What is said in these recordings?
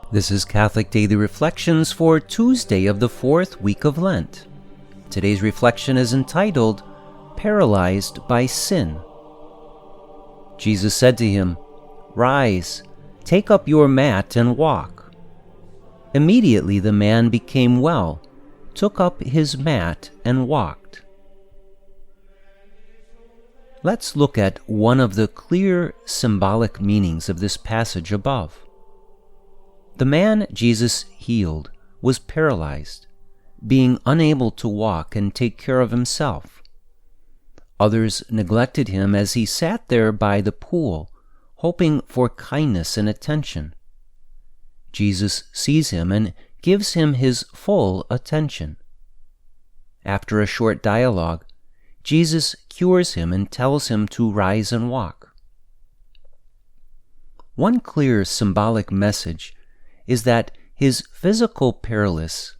This is Catholic Daily Reflections for Tuesday of the fourth week of Lent. Today's reflection is entitled, Paralyzed by Sin. Jesus said to him, "Rise, take up your mat and walk." Immediately the man became well, took up his mat and walked. Let's look at one of the clear symbolic meanings of this passage above. The man Jesus healed was paralyzed, being unable to walk and take care of himself. Others neglected him as he sat there by the pool, hoping for kindness and attention. Jesus sees him and gives him his full attention. After a short dialogue, Jesus cures him and tells him to rise and walk. One clear symbolic message is that his physical paralysis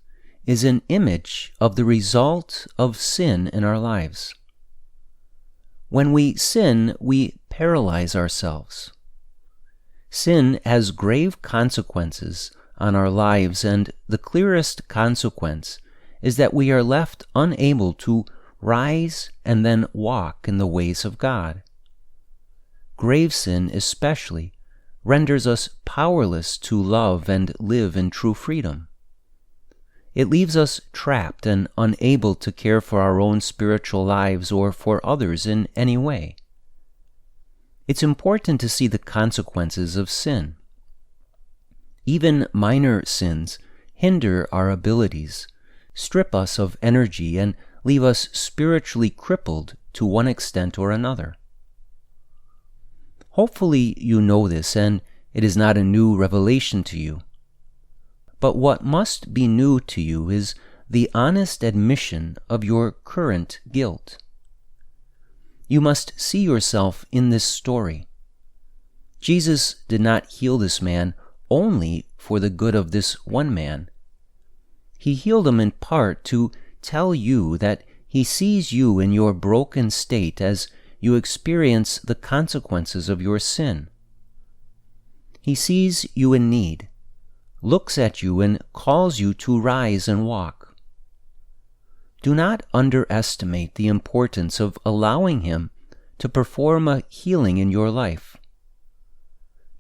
is an image of the result of sin in our lives. When we sin, we paralyze ourselves. Sin has grave consequences on our lives, and the clearest consequence is that we are left unable to rise and then walk in the ways of God. Grave sin especially renders us powerless to love and live in true freedom. It leaves us trapped and unable to care for our own spiritual lives or for others in any way. It's important to see the consequences of sin. Even minor sins hinder our abilities, strip us of energy, and leave us spiritually crippled to one extent or another. Hopefully you know this, and it is not a new revelation to you. But what must be new to you is the honest admission of your current guilt. You must see yourself in this story. Jesus did not heal this man only for the good of this one man. He healed him in part to tell you that he sees you in your broken state as you experience the consequences of your sin. He sees you in need, looks at you, and calls you to rise and walk. Do not underestimate the importance of allowing him to perform a healing in your life.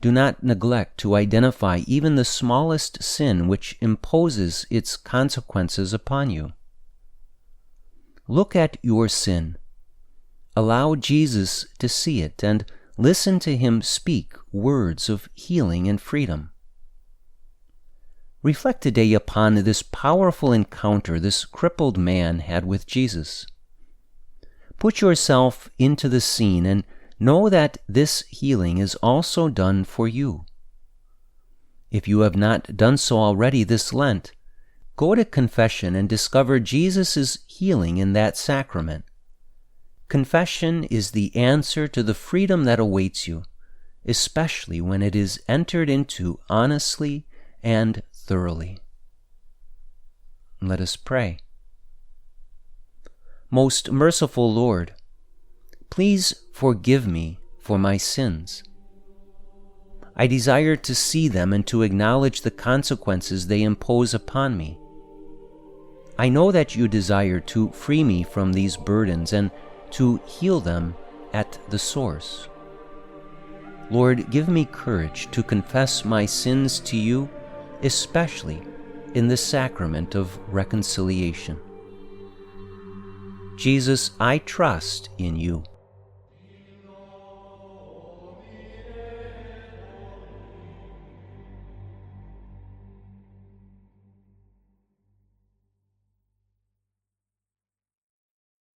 Do not neglect to identify even the smallest sin which imposes its consequences upon you. Look at your sin. Allow Jesus to see it and listen to him speak words of healing and freedom. Reflect today upon this powerful encounter this crippled man had with Jesus. Put yourself into the scene and know that this healing is also done for you. If you have not done so already this Lent, go to confession and discover Jesus' healing in that sacrament. Confession is the answer to the freedom that awaits you, especially when it is entered into honestly and thoroughly. Let us pray. Most merciful Lord, please forgive me for my sins. I desire to see them and to acknowledge the consequences they impose upon me. I know that you desire to free me from these burdens and to heal them at the source. Lord, give me courage to confess my sins to you, especially in the sacrament of reconciliation. Jesus, I trust in you.